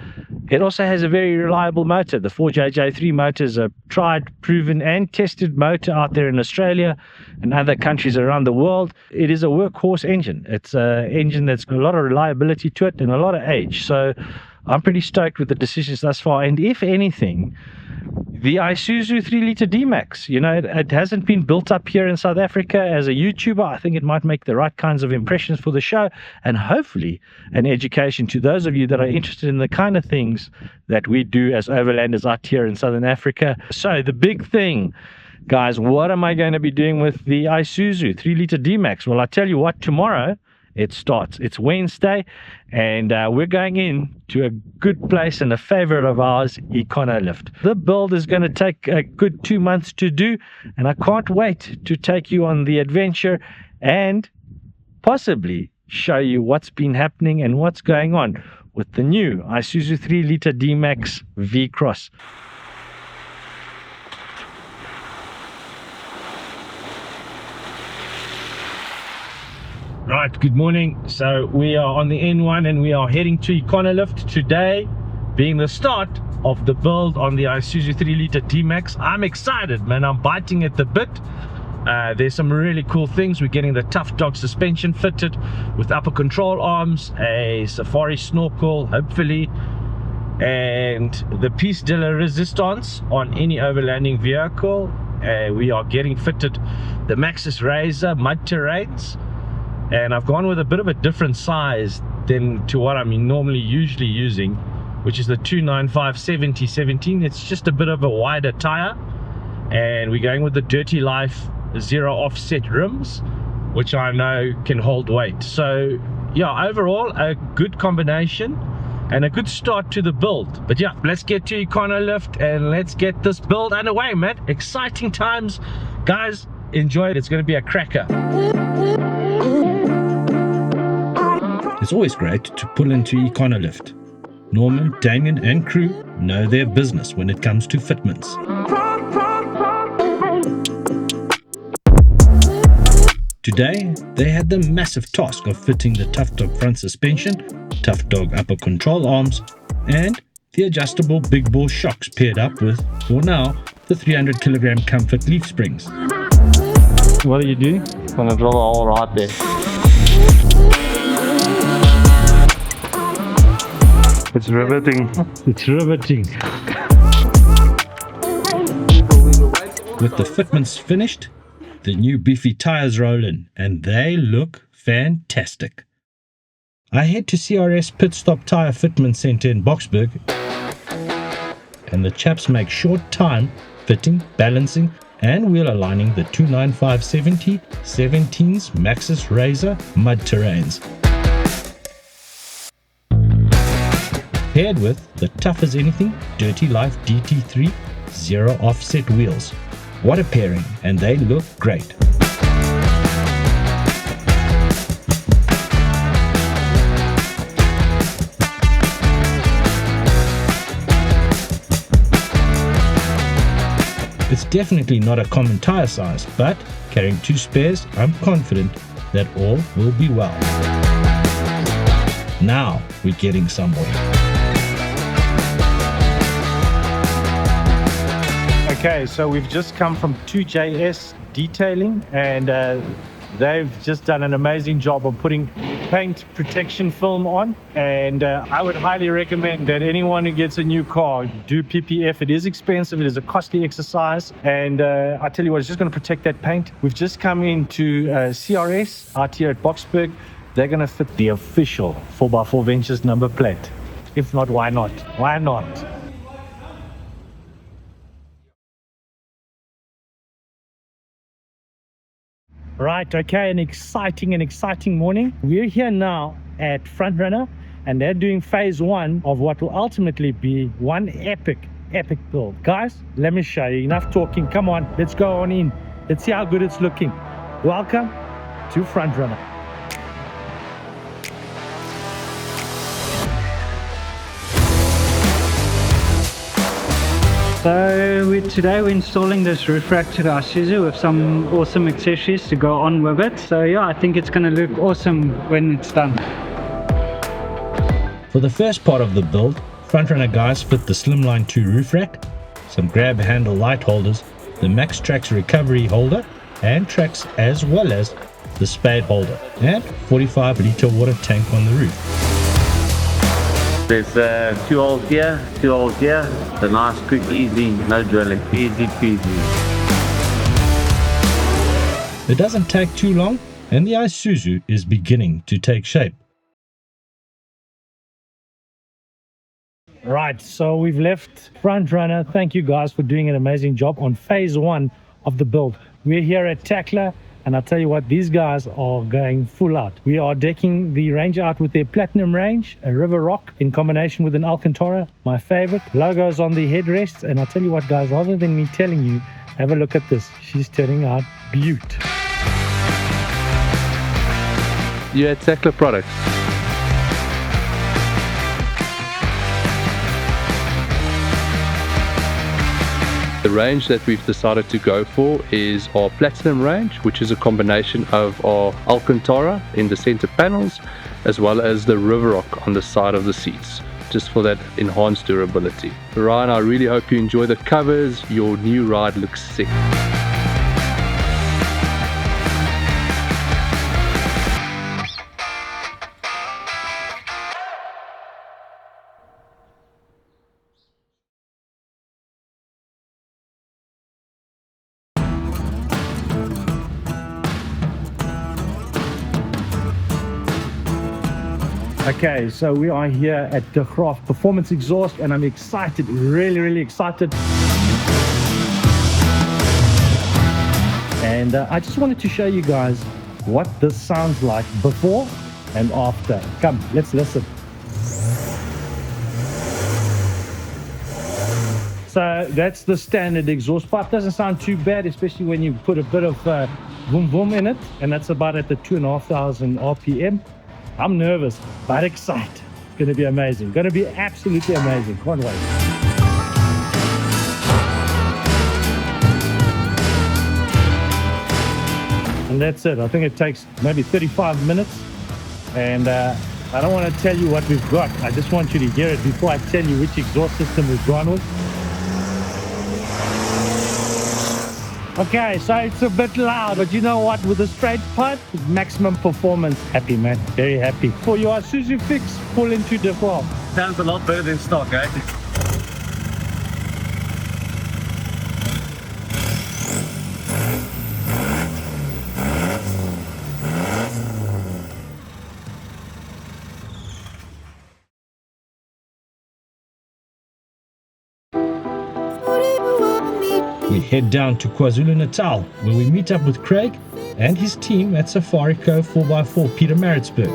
It also has a very reliable motor. The 4JJ3 motor is a tried, proven and tested motor out there in Australia and other countries around the world. It is a workhorse engine. It's an engine that's got a lot of reliability to it and a lot of age. So I'm pretty stoked with the decisions thus far. And if anything, the Isuzu 3-litre D-Max, you know, it hasn't been built up here in South Africa as a YouTuber. I think it might make the right kinds of impressions for the show and hopefully an education to those of you that are interested in the kind of things that we do as overlanders out here in Southern Africa. So the big thing, guys, what am I going to be doing with the Isuzu 3-litre D-Max? Well, I tell you what, tomorrow it starts. It's Wednesday, and we're going in to a good place and a favorite of ours, Econolift. The build is going to take a good 2 months to do, and I can't wait to take you on the adventure and possibly show you what's been happening and what's going on with the new Isuzu 3-litre D-Max VCross. Right, good morning. So we are on the N1 and we are heading to Econolift today, being the start of the build on the Isuzu 3-litre D-Max. I'm excited, man. I'm biting at the bit. There's some really cool things. We're getting the Tough Dog suspension fitted with upper control arms, a safari snorkel, hopefully, and the piece de la resistance on any overlanding vehicle. We are getting fitted the Maxxis Razor mud terrains. And I've gone with a bit of a different size than to what I'm normally usually using, which is the 295/70/17. It's just a bit of a wider tire, and we're going with the Dirty Life zero offset rims, which I know can hold weight. So yeah, overall a good combination and a good start to the build. But yeah, let's get to Econolift and let's get this build underway, man. Exciting times, guys. Enjoy it. It's going to be a cracker. It's always great to pull into Econolift. Norman, Damien and crew know their business when it comes to fitments. Today, they had the massive task of fitting the Tough Dog front suspension, Tough Dog upper control arms, and the adjustable big bore shocks paired up with, for now, the 300 kilogram comfort leaf springs. What are you doing? I'm gonna drill a hole right there. It's riveting. It's riveting. With the fitments finished, the new beefy tires roll in, and they look fantastic. I head to CRS Pit Stop Tire Fitment Center in Boksburg, and the chaps make short time fitting, balancing and wheel aligning the 295/70 17s Maxxis Razor mud terrains. Paired with the tough as anything Dirty Life DT3 zero offset wheels. What a pairing, and they look great. It's definitely not a common tire size, but carrying 2 spares, I'm confident that all will be well. Now we're getting somewhere. Okay, so we've just come from 2JS Detailing, and they've just done an amazing job of putting paint protection film on, and I would highly recommend that anyone who gets a new car do PPF. It is expensive, it is a costly exercise, and I tell you what, it's just going to protect that paint. We've just come into CRS out here at Boksburg. They're going to fit the official 4x4ventures number plate. If not, why not? Why not? Right, okay, an exciting morning. We're here now at Frontrunner, and they're doing phase 1 of what will ultimately be one epic build. Guys, let me show you. Enough talking. Come on, let's go on in. Let's see how good it's looking. Welcome to Frontrunner. So today we're installing this roof rack to the Isuzu with some awesome accessories to go on with it. So yeah, I think it's going to look awesome when it's done. For the first part of the build, Frontrunner guys fit the Slimline 2 roof rack, some grab handle light holders, the Max Trax recovery holder and tracks, as well as the spade holder and 45-litre water tank on the roof. There's 2 holes here, 2 holes here. It's a nice, quick, easy, no drilling, easy peasy. It doesn't take too long, and the Isuzu is beginning to take shape. Right, so we've left Frontrunner. Thank you guys for doing an amazing job on phase 1 of the build. We're here at TAKLA, and I'll tell you what, these guys are going full out. We are decking the range out with their Platinum range, a River Rock in combination with an Alcantara, my favorite. Logos on the headrests, and I'll tell you what guys, rather than me telling you, have a look at this. She's turning out beaut. You had TAKLA products. The range that we've decided to go for is our Platinum range, which is a combination of our Alcantara in the center panels as well as the River Rock on the side of the seats, just for that enhanced durability. Ryan, I really hope you enjoy the covers. Your new ride looks sick. Okay, so we are here at DeGraaf Performance Exhaust, and I'm excited, really excited. And I just wanted to show you guys what this sounds like before and after. Come, let's listen. So that's the standard exhaust pipe. Doesn't sound too bad, especially when you put a bit of boom boom in it, and that's about at the 2,500 RPM. I'm nervous, but excited. It's going to be amazing. Going to be absolutely amazing. Can't wait. And that's it. I think it takes maybe 35 minutes. And I don't want to tell you what we've got. I just want you to hear it before I tell you which exhaust system we've gone with. Okay, so it's a bit loud, but you know what? With a straight pipe, maximum performance. Happy, man. Very happy. For your Isuzu fix, pull into DeGraaf. Sounds a lot better than stock, eh? head down to KwaZulu-Natal, where we meet up with Craig and his team at Safarico 4x4 Pietermaritzburg.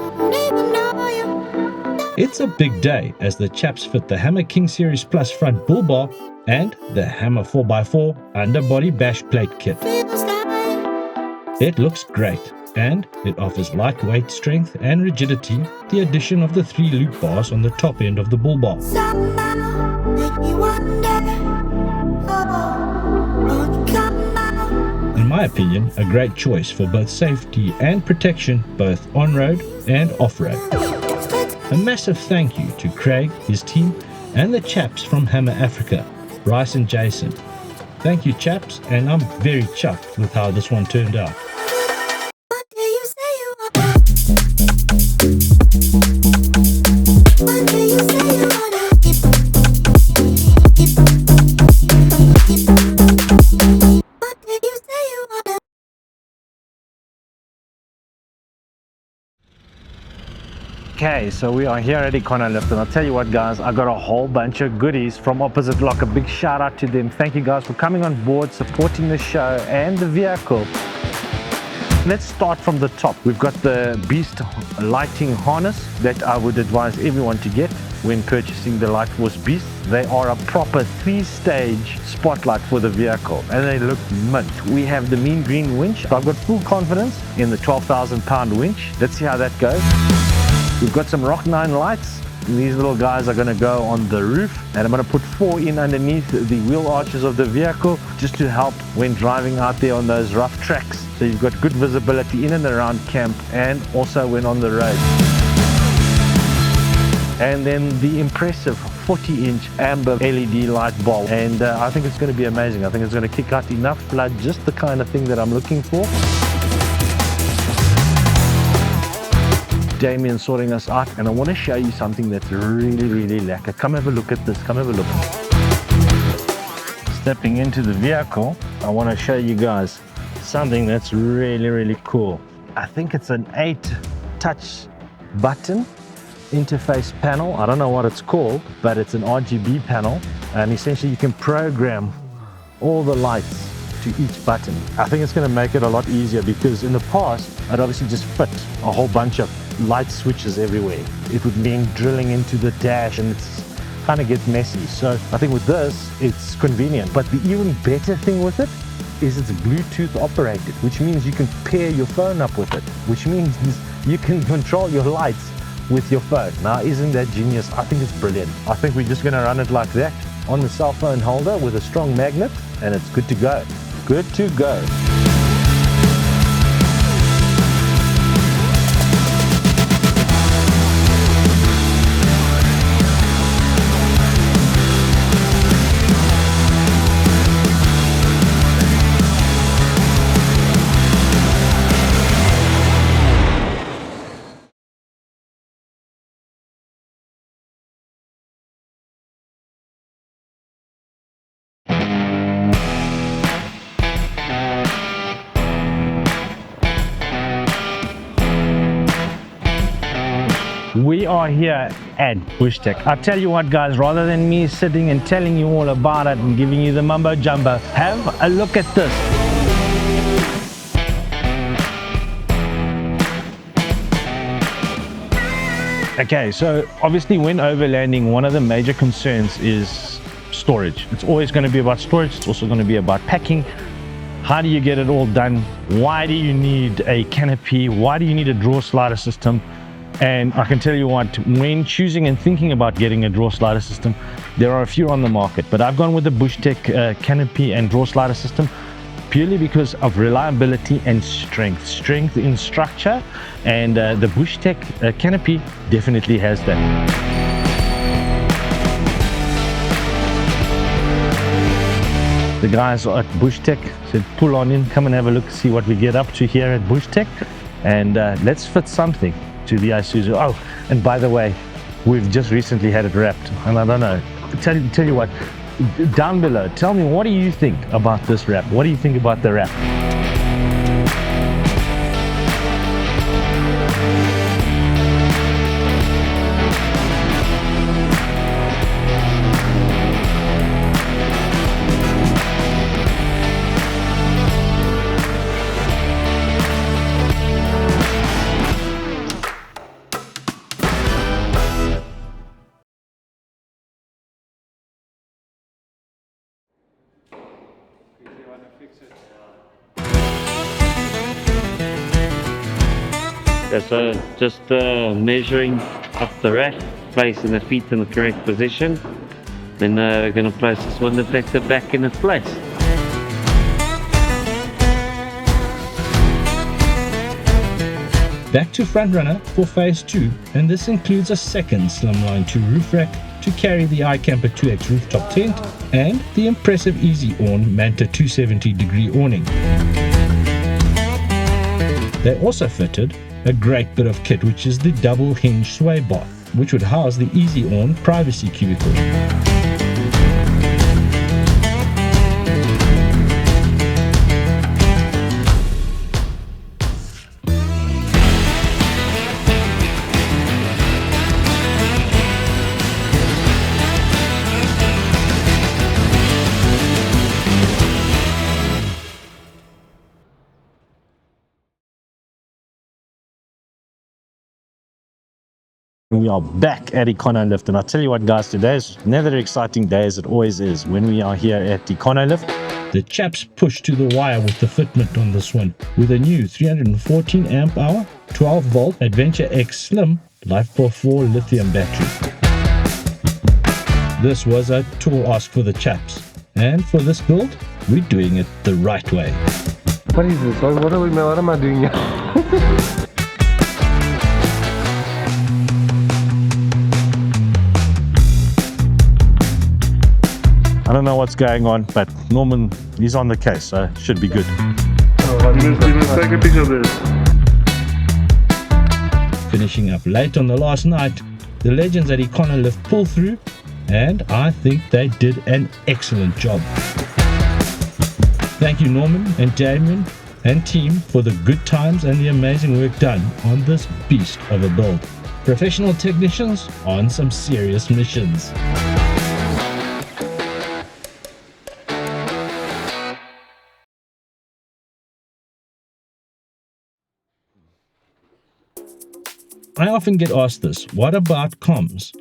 It's a big day as the chaps fit the Hammer King Series Plus front bull bar and the Hammer 4x4 underbody bash plate kit. It looks great and it offers lightweight strength and rigidity, the addition of the 3 loop bars on the top end of the bull bar. In my opinion, a great choice for both safety and protection, both on-road and off-road. A massive thank you to Craig, his team, and the chaps from Hammer Africa, Bryce and Jason. Thank you, chaps, and I'm very chuffed with how this one turned out. Okay, so we are here at Econolift, and I'll tell you what, guys, I got a whole bunch of goodies from Opposite Lock. A big shout out to them. Thank you guys for coming on board, supporting the show and the vehicle. Let's start from the top. We've got the Beast lighting harness that I would advise everyone to get when purchasing the Lightforce Beast. They are a proper 3-stage spotlight for the vehicle and they look mint. We have the mean green winch. I've got full confidence in the 12,000 pound winch. Let's see how that goes. We've got some Rock 9 lights. These little guys are going to go on the roof, and I'm going to put 4 in underneath the wheel arches of the vehicle just to help when driving out there on those rough tracks. So you've got good visibility in and around camp and also when on the road. And then the impressive 40-inch amber LED light bulb, and I think it's going to be amazing. I think it's going to kick out enough flood, just the kind of thing that I'm looking for. Damien sorting us out, and I want to show you something that's really lacquer. Come have a look at this. Come have a look. Stepping into the vehicle, I want to show you guys something that's really cool. I think it's an 8-touch button interface panel. I don't know what it's called, but it's an RGB panel, and essentially you can program all the lights to each button. I think it's going to make it a lot easier, because in the past I'd obviously just fit a whole bunch of light switches everywhere. It would mean drilling into the dash and it's kind of gets messy. So I think with this it's convenient, but the even better thing with it is it's Bluetooth operated, which means you can pair your phone up with it, which means you can control your lights with your phone. Now, isn't that genius? I think it's brilliant. I think we're just going to run it like that on the cell phone holder with a strong magnet, and it's good to go. Good to go. We are here at Bushtec. I'll tell you what, guys, rather than me sitting and telling you all about it and giving you the mumbo jumbo, have a look at this. Okay, so obviously when overlanding, one of the major concerns is storage. It's always going to be about storage. It's also going to be about packing. How do you get it all done? Why do you need a canopy? Why do you need a drawer slider system? And I can tell you what, when choosing and thinking about getting a drawer slider system, there are a few on the market, but I've gone with the Bushtec canopy and drawer slider system purely because of reliability and strength in structure, and the Bushtec canopy definitely has that. The guys at Bushtec said pull on in, come and have a look, see what we get up to here at Bushtec, and let's fit something to the Isuzu. Oh, and by the way, we've just recently had it wrapped, and I don't know, tell you what, down below, tell me, what do you think about this wrap? What do you think about the wrap? Yeah, so just measuring up the rack, placing the feet in the correct position. Then we're going to place this one deflector back in its place. Back to Frontrunner for phase 2, and this includes a second slimline 2 roof rack to carry the iCamper 2X rooftop tent and the impressive Easy Awn Manta 270-degree awning. They also fitted a great bit of kit, which is the double hinge sway bar, which would house the Easy Awn privacy cubicle. We are back at Econolift, and I tell you what guys, today is another exciting day as it always is when we are here at Econolift. The chaps pushed to the wire with the fitment on this one with a new 314 amp hour 12 volt Adventure X Slim Life4 lithium battery. This was a tall ask for the chaps, and for this build we're doing it the right way. What is this? What am I doing here? I don't know what's going on, but Norman, he's on the case, so it should be good. Take a picture of this. Finishing up late on the last night, the legends at Econolift pulled through, and I think they did an excellent job. Thank you Norman and Damien and team for the good times and the amazing work done on this beast of a build. Professional technicians on some serious missions. I often get asked this, what about comms?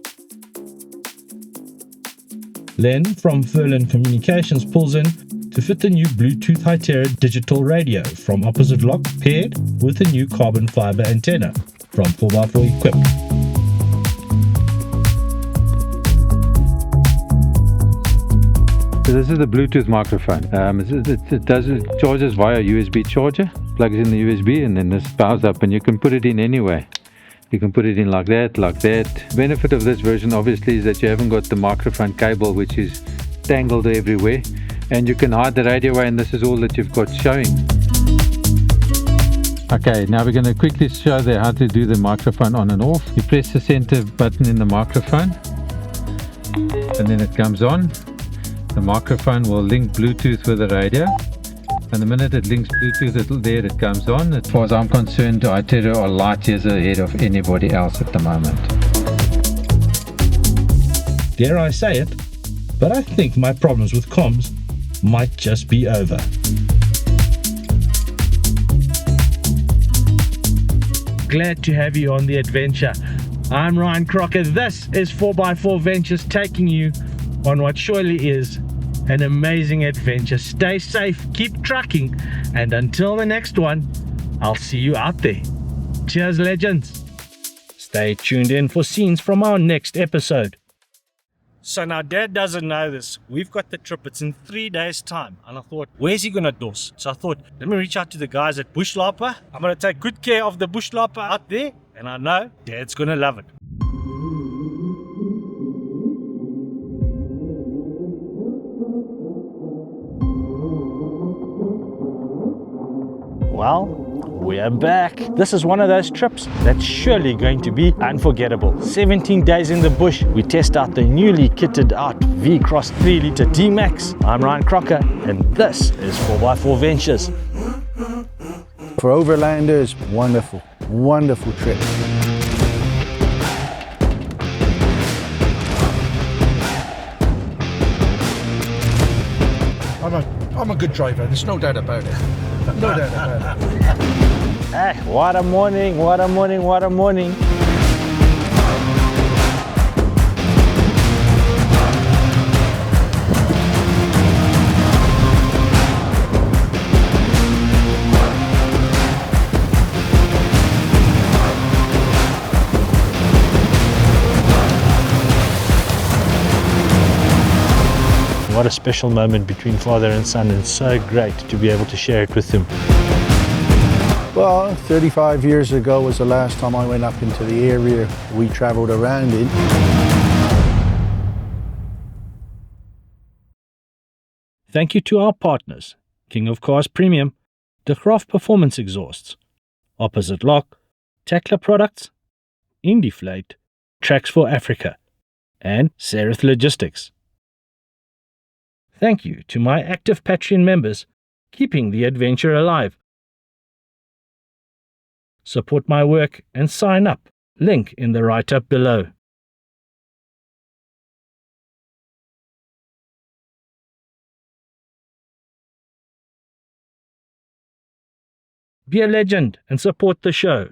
Len from Furlan Communications pulls in to fit the new Bluetooth Hytera digital radio from opposite lock paired with a new carbon fiber antenna from 4x4 Equip. So this is the Bluetooth microphone. It charges via USB charger, plugs in the USB, and then this powers up, and you can put it in anyway. You can put it in like that, like that. The benefit of this version obviously is that you haven't got the microphone cable which is tangled everywhere, and you can hide the radio away, and this is all that you've got showing. Okay, now we're going to quickly show there how to do the microphone on and off. You press the center button in the microphone and then it comes on. The microphone will link Bluetooth with the radio, and the minute it links Bluetooth, it comes on. As far as I'm concerned, Hytera or light years ahead of anybody else at the moment. Dare I say it, but I think my problems with comms might just be over. Glad to have you on the adventure. I'm Ryan Crocker. This is 4x4 Ventures taking you on what surely is an amazing adventure. Stay safe, keep trucking, and until the next one, I'll see you out there. Cheers, legends. Stay tuned in for scenes from our next episode. So now Dad doesn't know this. We've got the trip. It's in 3 days' time. And I thought, where's he gonna dos? So I thought, let me reach out to the guys at Bush Lapa. I'm gonna take good care of the Bush Lapa out there. And I know Dad's gonna love it. Well, we are back. This is one of those trips that's surely going to be unforgettable. 17 days in the bush, we test out the newly kitted out VCross 3-litre D-Max. I'm Ryan Crocker, and this is 4x4 Ventures. For overlanders, wonderful, wonderful trip. I'm a good driver, there's no doubt about it. No doubt about it. Hey, what a morning, what a morning, what a morning. what a special moment between father and son, and so great to be able to share it with him. Well, 35 years ago was the last time I went up into the area we travelled around in. Thank you to our partners, King of Cars Premium, DeGraaf Performance Exhausts, Opposite Lock, TAKLA Products, Indeflate, Tracks for Africa, and Sereth Logistics. Thank you to my active Patreon members, keeping the adventure alive. Support my work and sign up. Link in the write-up below. Be a legend and support the show.